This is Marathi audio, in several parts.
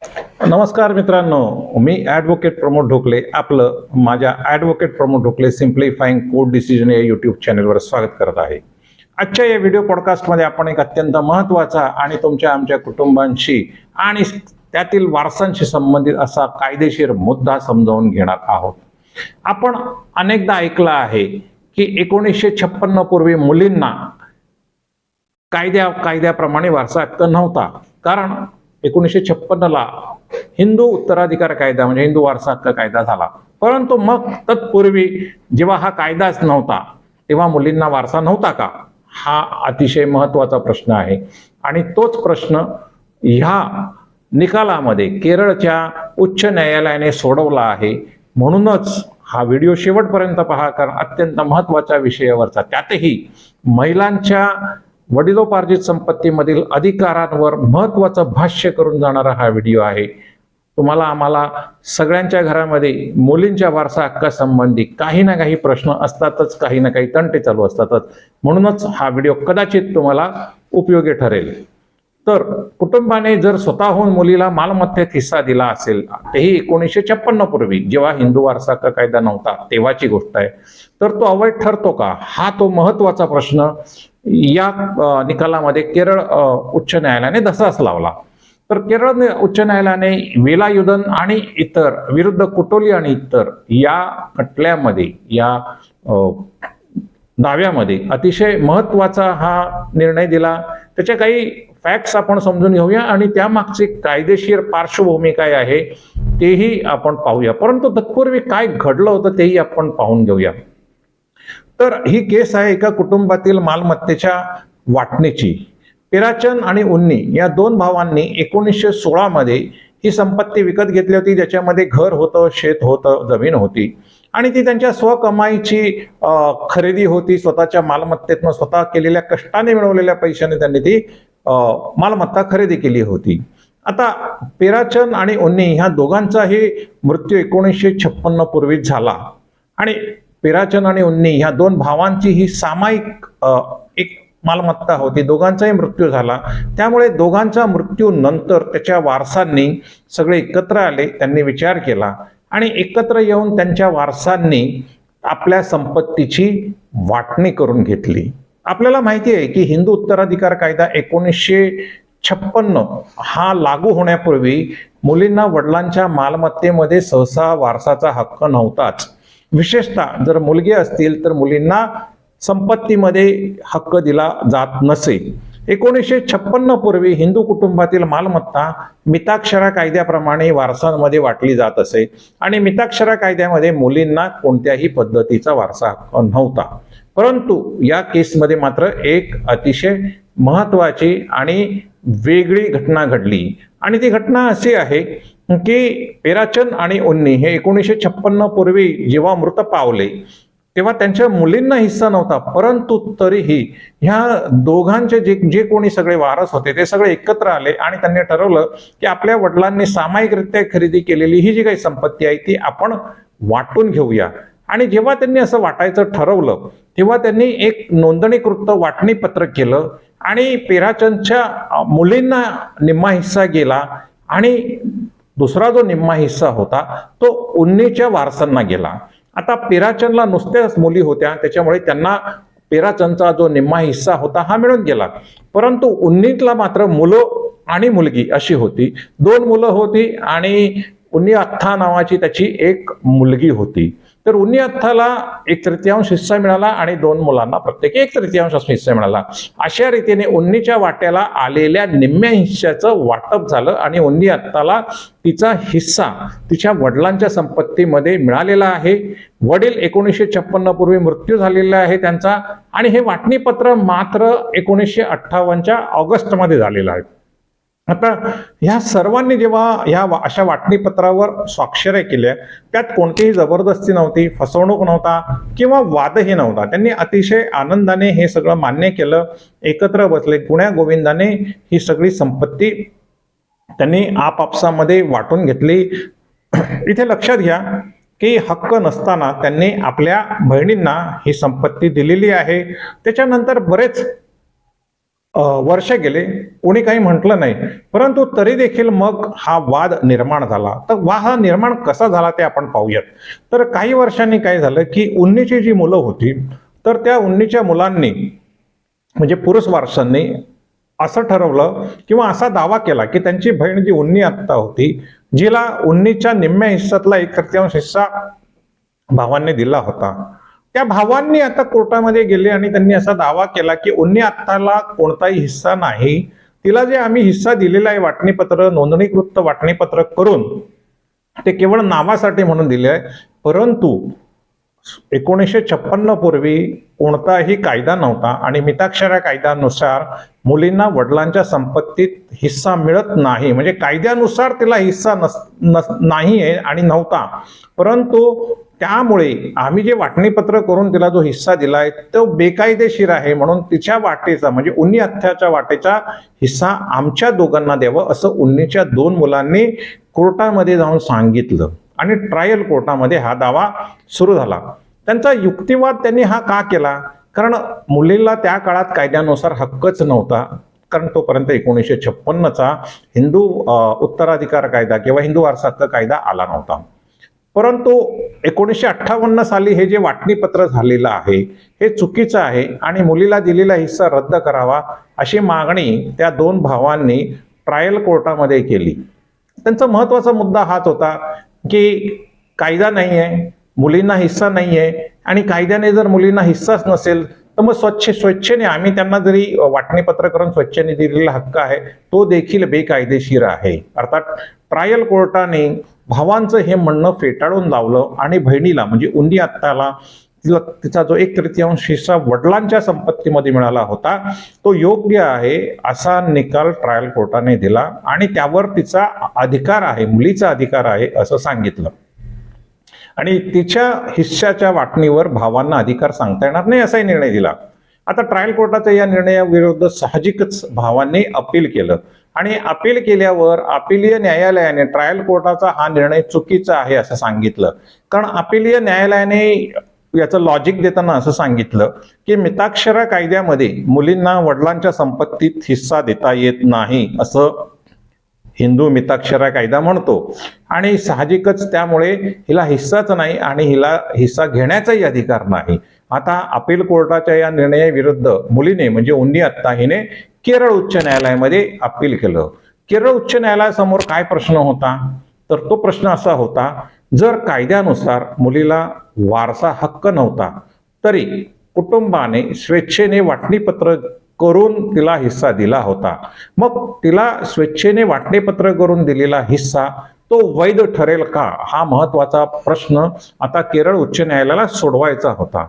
नमस्कार मित्रांनो, मी ॲडव्होकेट प्रमोद ढोकले आपलं माझ्या ॲडव्होकेट प्रमोद ढोकले सिम्प्लिफाईंग कोर्ट डिसिजन या यूट्यूब चॅनलवर स्वागत करत आहे. आजच्या या व्हिडिओ पॉडकास्टमध्ये आपण एक अत्यंत महत्त्वाचा आणि तुमच्या आमच्या कुटुंबांशी आणि त्यातील वारसांशी संबंधित असा कायदेशीर मुद्दा समजावून घेणार आहोत. आपण अनेकदा ऐकलं आहे की 1956 पूर्वी मुलींना कायद्याप्रमाणे वारसा हक्क नव्हता, कारण 1956ला हिंदू उत्तराधिकार कायदा म्हणजे हिंदू वारसा हक्क कायदा झाला. परंतु मग तत्पूर्वी जेव्हा हा कायदाच नव्हता तेव्हा मुलींना वारसा नव्हता का? हा अतिशय महत्त्वाचा प्रश्न आहे आणि तोच प्रश्न ह्या निकालामध्ये केरळच्या उच्च न्यायालयाने सोडवला आहे. म्हणूनच हा व्हिडिओ शेवटपर्यंत पहा, कारण अत्यंत महत्त्वाच्या विषयावरचा, त्यातही महिलांच्या वडिलोपार्जित संपत्तीमधील अधिकारांवर महत्त्वाचं भाष्य करून जाणारा हा व्हिडिओ आहे. तुम्हाला आम्हाला सगळ्यांच्या घरामध्ये मुलींच्या वारसा हक्कासंबंधी काही ना काही प्रश्न असतातच, काही ना काही तंटे चालू असतातच. म्हणूनच हा व्हिडिओ कदाचित तुम्हाला उपयोगी ठरेल. तर कुटुंबाने जर स्वतःहून मुलीला मालमत्तेत हिस्सा दिला असेल, तेही 1956 पूर्वी जेव्हा हिंदू वारसा हक्क कायदा नव्हता तेव्हाची गोष्ट आहे, तर तो अवैध ठरतो का? हा तो महत्त्वाचा प्रश्न या निकालामध्ये केरळ उच्च न्यायालयाने धसास लावला. तर केरळ उच्च न्यायालयाने वेलायुधन आणि इतर विरुद्ध कुटोली आणि इतर या खटल्यामध्ये या दाव्यामध्ये अतिशय महत्त्वाचा हा निर्णय दिला. त्याच्या काही फॅक्ट्स आपण समजून घेऊया आणि त्यामागची कायदेशीर पार्श्वभूमी काय आहे तेही आपण पाहूया. परंतु तत्पूर्वी काय घडलं होतं तेही आपण पाहून घेऊया. तर ही केस आहे एका कुटुंबातील मालमत्तेच्या वाटणीची. पिराचंद आणि उन्नी या दोन भावांनी 1916 मध्ये ही संपत्ती विकत घेतली होती, ज्याच्यामध्ये घर होतं, शेत होतं, जमीन होती आणि ती त्यांच्या स्वकमाईची खरेदी होती. स्वतःच्या मालमत्तेतनं स्वतः केलेल्या कष्टाने मिळवलेल्या पैशाने त्यांनी ती मालमत्ता खरेदी केली होती. आता पिराचंद आणि उन्नी ह्या दोघांचाही मृत्यू 1956 पूर्वीच झाला आणि पिराचंद आणि उन्नी ह्या दोन भावांची ही सामायिक एक मालमत्ता होती. दोघांचाही मृत्यू झाला. त्यामुळे दोघांच्या मृत्यूनंतर त्याच्या वारसांनी सगळे एकत्र आले. त्यांनी विचार केला आणि एकत्र येऊन त्यांच्या वारसांनी आपल्या संपत्तीची वाटणी करून घेतली. आपल्याला माहिती आहे की हिंदू उत्तराधिकार कायदा 1956 हा लागू होण्यापूर्वी मुलींना वडिलांच्या मालमत्तेमध्ये सहसा वारसाचा हक्क नव्हताच. विशेषतः जर मुलगी असतील तर मुलींना संपत्तीमध्ये हक्क दिला जात नसे. 1956 पूर्वी हिंदू कुटुंबातील मालमत्ता मिताक्षरा कायद्याप्रमाणे वारसांमध्ये वाटली जात असे आणि मिताक्षरा कायद्यामध्ये मुलींना कोणत्याही पद्धतीचा वारसा हक्क नव्हता. परंतु या केसमध्ये मात्र एक अतिशय महत्त्वाची आणि वेगळी घटना घडली आणि ती घटना अशी आहे की पिराचंद आणि उन्नी हे 1956 पूर्वी जेव्हा मृत पावले तेव्हा त्यांच्या मुलींना हिस्सा नव्हता. परंतु तरीही ह्या दोघांचे जे कोणी सगळे वारस होते ते सगळे एकत्र आले आणि त्यांनी ठरवलं की आपल्या वडिलांनी सामायिकरित्या खरेदी केलेली ही जी काही संपत्ती आहे ती आपण वाटून घेऊया. आणि जेव्हा त्यांनी असं वाटायचं ठरवलं तेव्हा त्यांनी एक नोंदणीकृत वाटणी पत्रक केलं आणि पिराचंदच्या मुलींना निम्मा हिस्सा गेला आणि दुसरा जो निम्मा हिस्सा होता तो उन्नीच्या वारसांना गेला. आता पिराचंदला नुसत्याच मुली होत्या, त्याच्यामुळे त्यांना पिराचंदचा जो निम्मा हिस्सा होता हा मिळून गेला. परंतु उन्नीतला मात्र मुलं आणि मुलगी अशी होती. दोन मुलं होती आणि उन्नी अथ्था नावाची त्याची एक मुलगी होती. तर उन्नी अथ्थाला 1/3 हिस्सा मिळाला आणि दोन मुलांना प्रत्येकी 1/3 हिस्सा मिळाला. अशा रीतीने उन्नीच्या वाट्याला आलेल्या निम्म्या हिस्साचं वाटप झालं आणि उन्नी अथ्थाला तिचा हिस्सा तिच्या वडिलांच्या संपत्तीमध्ये मिळालेला आहे. वडील 1956 पूर्वी मृत्यू झालेला आहे त्यांचा आणि हे वाटणीपत्र मात्र 1958च्या ऑगस्टमध्ये झालेलं आहे. आता ह्या सर्वांनी जेव्हा अशा वाटणीपत्रावर स्वाक्षऱ्या केल्या त्यात कोणतीही जबरदस्ती नव्हती, फसवणूक नव्हता किंवा वादही नव्हता. त्यांनी अतिशय आनंदाने हे सगळं मान्य केलं, एकत्र बसले, गुण्या गोविंदाने ही सगळी संपत्ती त्यांनी आपापसामध्ये वाटून घेतली. इथे लक्षात घ्या की हक्क नसताना त्यांनी आपल्या बहिणींना ही संपत्ती दिलेली आहे. त्याच्यानंतर बरेच वर्ष गेले, कोणी काही म्हटलं नाही, परंतु तरी देखील मग हा वाद निर्माण झाला. तर हा निर्माण कसा झाला ते आपण पाहूयात. तर काही वर्षांनी काय झालं की उन्नीची जी मुलं होती, तर त्या उन्नीच्या मुलांनी म्हणजे पुरुष वारसांनी असं ठरवलं किंवा असा दावा केला की त्यांची बहीण जी उन्नी आत्ता होती, जिला उन्नीच्या निम्म्या हिस्सातला 1/3 हिस्सा भावांनी दिला होता, त्या भावांनी आता कोर्टामध्ये गेले आणि त्यांनी असा दावा केला की उन्नी आत्ताला कोणताही हिस्सा नाही, तिला जे आम्ही हिस्सा दिलेला आहे वाटणीपत्र, नोंदणीकृत वाटणीपत्र करून, ते केवळ नावासाठी म्हणून दिले आहे. परंतु 1956 पूर्वी कोणताही कायदा नव्हता आणि मिताक्षरा कायद्यानुसार मुलींना वडिलांच्या संपत्तीत हिस्सा मिळत नाही, म्हणजे कायद्यानुसार तिला हिस्सा नाही आहे आणि नव्हता. परंतु त्यामुळे आम्ही जे वाटणीपत्र करून तिला जो हिस्सा दिलाय तो बेकायदेशीर आहे, म्हणून तिच्या वाटेचा म्हणजे उन्नी अथ्थ्याच्या वाटेचा हिस्सा आमच्या दोघांना द्यावं असं उन्नीच्या 2 मुलांनी कोर्टामध्ये जाऊन सांगितलं आणि ट्रायल कोर्टामध्ये हा दावा सुरू झाला. त्यांचा युक्तिवाद त्यांनी हा का केला, कारण मुलीला त्या काळात कायद्यानुसार हक्कच नव्हता, कारण तोपर्यंत 1956चा हिंदू उत्तराधिकार कायदा किंवा हिंदू वारसा हक्क कायदा आला नव्हता. परंतु 1958 साली हे जे वाटणीपत्र झालेलं आहे हे चुकीचं आहे आणि मुलीला दिलेला हिस्सा रद्द करावा अशी मागणी त्या 2 भावांनी ट्रायल कोर्टामध्ये केली. त्यांचा महत्त्वाचा मुद्दा हाच होता की कायदा नाही आहे, मुलींना हिस्सा नाही आहे आणि कायद्याने जर मुलींना हिस्साच नसेल तर मग स्वेच्छेने आम्ही त्यांना जरी वाटणीपत्र करून स्वेच्छेने दिलेला हक्क आहे तो देखील बेकायदेशीर आहे. अर्थात ट्रायल कोर्टाने भावांचं हे म्हणणं फेटाळून लावलं आणि बहिणीला म्हणजे उन्नी आत्ताला तिचा जो 1/3 हिस्सा वडिलांच्या संपत्तीमध्ये मिळाला होता तो योग्य आहे असा निकाल ट्रायल कोर्टाने दिला आणि त्यावर तिचा अधिकार आहे, मुलीचा अधिकार आहे असं सांगितलं आणि तिच्या हिस्साच्या वाटणीवर भावांना अधिकार सांगता येणार नाही असाही निर्णय दिला. आता ट्रायल कोर्टाच्या या निर्णयाविरुद्ध साहजिकच भावांनी अपील केलं आणि अपील केल्यावर अपीलीय न्यायालयाने ट्रायल कोर्टाचा हा निर्णय चुकीचा आहे असं सांगितलं. कारण अपीलीय न्यायालयाने याचं लॉजिक देताना असं सांगितलं की मिताक्षरा कायद्यामध्ये मुलींना वडिलांच्या संपत्तीत हिस्सा देता येत नाही असं हिंदू मिताक्षरा कायदा म्हणतो आणि साहजिकच त्यामुळे हिला हिस्साच नाही आणि हिला हिस्सा घेण्याचाही अधिकार नाही. आता अपील कोर्टाच्या या निर्णयाविरुद्ध मुलीने म्हणजे उन्नी आत्ता हिने केरळ उच्च न्यायालयामध्ये अपील केलं. केरळ उच्च न्यायालयासमोर काय प्रश्न होता, तर तो प्रश्न असा होता, जर कायद्यानुसार मुलीला वारसा हक्क नव्हता तरी कुटुंबाने स्वेच्छेने वाटणीपत्र करून तिला हिस्सा दिला होता, मग तिला स्वेच्छेने वाटणीपत्र करून दिलेला हिस्सा तो वैध ठरेल का, हा महत्वाचा प्रश्न आता केरळ उच्च न्यायालयाला सोडवायचा होता.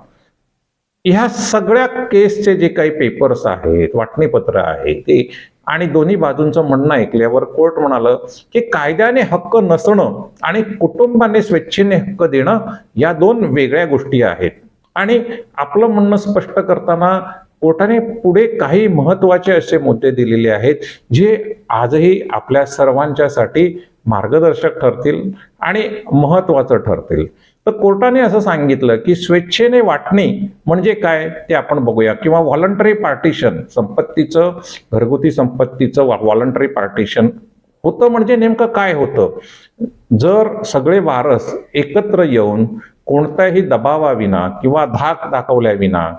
ह्या सगळ्या केसचे जे काही पेपर्स आहेत, वाटणीपत्र आहे ते आणि दोन्ही बाजूंचं म्हणणं ऐकल्यावर कोर्ट म्हणालं की कायद्याने हक्क नसणं आणि कुटुंबाने स्वेच्छेने हक्क देणं या 2 वेगळ्या गोष्टी आहेत. आणि आपलं म्हणणं स्पष्ट करताना कोर्टाने पुढे काही महत्वाचे असे मुद्दे दिलेले आहेत जे आजही आपल्या सर्वांच्यासाठी मार्गदर्शक ठरतील आणि महत्वाचं ठरतील. तर कोर्टाने असं सांगितलं की स्वेच्छेने वाटणी म्हणजे काय ते आपण बघूया, किंवा व्हॉलंटरी पार्टिशन, संपत्तीचं घरगुती संपत्तीचं व्हॉलंटरी पार्टिशन होतं म्हणजे नेमकं काय होतं. जर सगळे वारस एकत्र येऊन कोणत्याही दबावाविना किंवा धाक दाखवल्याविना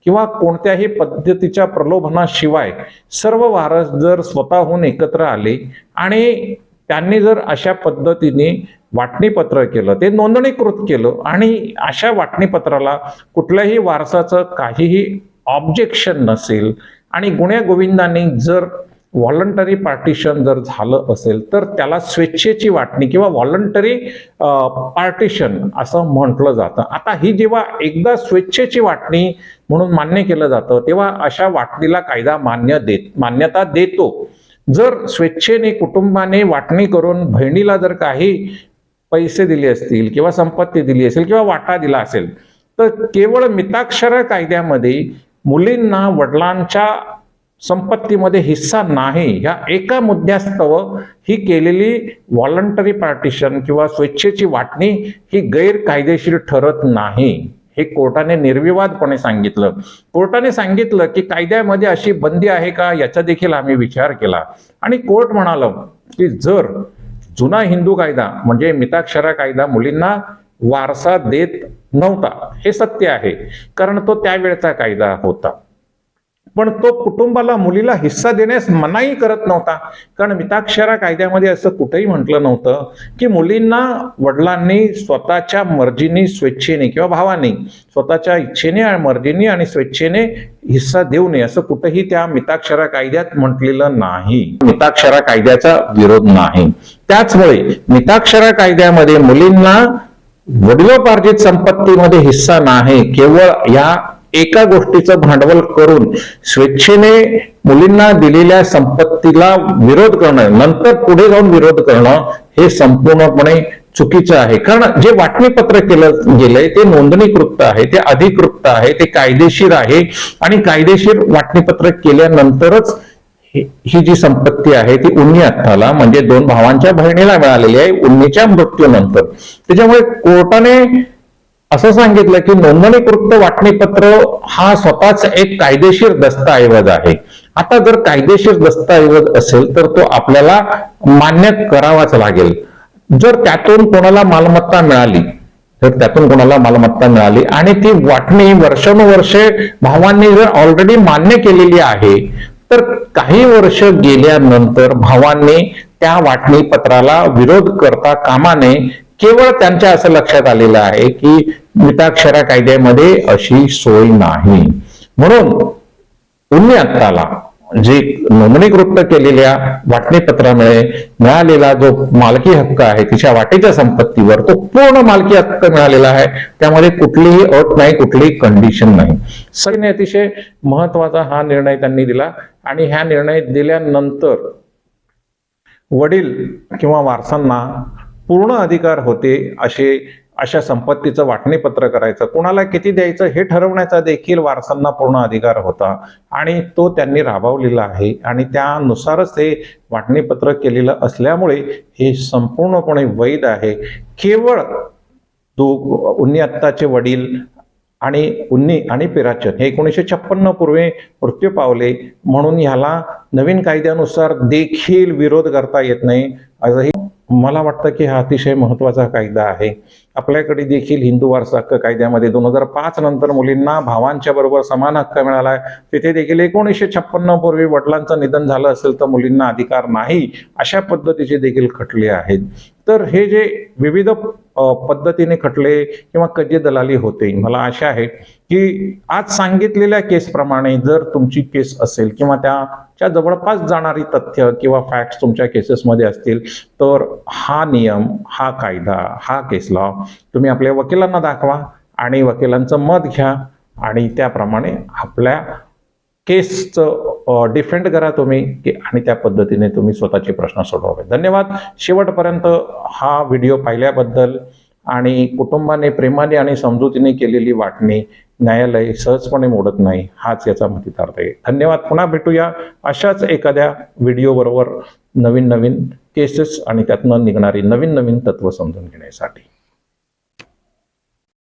किंवा कोणत्याही पद्धतीच्या प्रलोभनाशिवाय सर्व वारस जर स्वतःहून एकत्र आले आणि त्यांनी जर अशा पद्धतीने वाटणीपत्र केलं, ते नोंदणीकृत केलं आणि अशा वाटणीपत्राला कुठल्याही वारसाचं काहीही ऑब्जेक्शन नसेल आणि गुण्यागोविंदाने जर व्हॉलंटरी पार्टिशन जर झालं असेल तर त्याला स्वेच्छेची वाटणी किंवा व्हॉलंटरी पार्टिशन असं म्हटलं जातं. आता ही जेव्हा एकदा स्वेच्छेची वाटणी म्हणून मान्य केलं जातं तेव्हा अशा वाटणीला कायदा मान्यता देतो. जर स्वेच्छेने कुटुंबाने वाटणी करून बहिणीला जर काही पैसे दिले असतील किंवा संपत्ती दिली असेल किंवा वाटा दिला असेल तर केवळ मिताक्षरा कायद्यामध्ये मुलींना वडिलांच्या संपत्तीमध्ये हिस्सा नाही ह्या एका मुद्द्यास्तव ही केलेली व्हॉलंटरी पार्टिशन किंवा स्वेच्छेची वाटणी ही गैरकायदेशीर ठरत नाही. हे कोर्टाने निर्विवादपणे सांगितलं. कोर्टाने सांगितलं की कायद्यामध्ये अशी बंदी आहे का याचा देखील आम्ही विचार केला आणि कोर्ट म्हणालं की जर जुना हिंदू कायदा म्हणजे मिताक्षरा कायदा मुलींना वारसा देत नव्हता, हे सत्य आहे, कारण तो त्यावेळचा कायदा होता, पण तो कुटुंबाला मुलीला हिस्सा देण्यास मनाई करत नव्हता. कारण मिताक्षरा कायद्यामध्ये असं कुठेही म्हटलं नव्हतं की मुलींना वडिलांनी स्वतःच्या मर्जीने स्वेच्छेने किंवा भावाने स्वतःच्या इच्छेने आणि मर्जीने आणि स्वेच्छेने हिस्सा देऊ नये, असं कुठेही त्या मिताक्षरा कायद्यात म्हटलेलं नाही. मिताक्षरा कायद्याचा विरोध नाही. त्याचमुळे मिताक्षरा कायद्यामध्ये मुलींना वडिलोपार्जित संपत्तीमध्ये हिस्सा नाही, केवळ या एका गोष्टीचं भांडवल करून स्वेच्छेने मुलींना दिलेल्या संपत्तीला विरोध करणं, नंतर पुढे जाऊन विरोध करणं, हे संपूर्णपणे चुकीचं आहे. कारण जे वाटणीपत्र केलं गेलंय ते नोंदणीकृत आहे, ते अधिकृत आहे, ते कायदेशीर आहे आणि कायदेशीर वाटणीपत्र केल्यानंतरच ही जी संपत्ती आहे ती उन्नी अत्थाला म्हणजे 2 भावांच्या बहिणीला मिळालेली आहे उन्नीच्या मृत्यूनंतर. त्याच्यामुळे कोर्टाने असं सांगितलं की नोंदणीकृत वाटणीपत्र हा स्वतःच एक कायदेशीर दस्तऐवज आहे. आता जर कायदेशीर दस्तऐवज असेल तर तो आपल्याला मान्य करावाच लागेल. जर त्यातून कोणाला मालमत्ता मिळाली आणि ती वाटणी वर्षानुवर्षे भावांनी जर ऑलरेडी मान्य केलेली आहे, तर काही वर्ष गेल्यानंतर भावांनी त्या वाटणी पत्राला विरोध करता कामा नये. केवळ त्यांच्या असं लक्षात आलेलं आहे की मिताक्षरा कायद्यामध्ये अशी सोय नाही, म्हणून उन्नी अत्ताला जे नोंदणीकृत केलेल्या वाटणीपत्रामुळे मिळालेला जो मालकी हक्क आहे तिच्या वाटेच्या संपत्तीवर, तो पूर्ण मालकी हक्क मिळालेला आहे. त्यामध्ये कुठलीही अट नाही, कुठलीही कंडिशन नाही. सगळ्यांनी अतिशय महत्वाचा हा निर्णय त्यांनी दिला आणि ह्या निर्णय दिल्यानंतर वडील किंवा वारसांना पूर्ण अधिकार होते अशा संपत्तीचं वाटणीपत्र करायचं, कोणाला किती द्यायचं हे ठरवण्याचा देखील वारसांना पूर्ण अधिकार होता आणि तो त्यांनी राबवलेला आहे आणि त्यानुसारच हे वाटणीपत्र केलेलं असल्यामुळे हे संपूर्णपणे वैध आहे. केवळ उन्नी अत्ताचे वडील आणि उन्नी आणि पिराचन हे 1956 पूर्वी मृत्यू पावले, म्हणून ह्याला नवीन कायद्यानुसार देखील विरोध करता येत नाही. आजही मला वाटतं की हा अतिशय महत्त्वाचा कायदा आहे. आपल्याकडे देखील हिंदू वारसा हक्क कायद्यामध्ये 2005 नंतर मुलींना भावांच्या बरोबर समान हक्क मिळाला आहे. तिथे देखील 1956 पूर्वी वडिलांचं निधन झालं असेल तर मुलींना अधिकार नाही, अशा पद्धतीचे देखील खटले आहेत. तर हे जे विविध पद्धतीने खटले किंवा कज्जे दलाली होते, मला आशा आहे की आज सांगितलेल्या केसप्रमाणे जर तुमची केस असेल किंवा त्याच्या जवळपास जाणारी तथ्य किंवा फॅक्ट्स तुमच्या केसेसमध्ये असतील, तर हा नियम, हा कायदा, हा केस लॉ तुम्ही आपल्या वकिलांना दाखवा आणि वकिलांचं मत घ्या आणि त्याप्रमाणे आपल्या केसचं डिफेंड करा तुम्ही आणि त्या पद्धतीने तुम्ही स्वतःचे प्रश्न सोडवावे. धन्यवाद. शेवटपर्यंत हा व्हिडिओ पाहिल्याबद्दल आणि कुटुंबाने प्रेमाने आणि समजुतीने केलेली वाटणी न्यायालय सहजपणे मोडत नाही, हाच याचा मतितार्थ आहे. धन्यवाद. पुन्हा भेटूया अशाच एखाद्या व्हिडिओ बरोबर नवीन केसेस आणि त्यातनं निघणारी नवीन तत्व समजून घेण्यासाठी.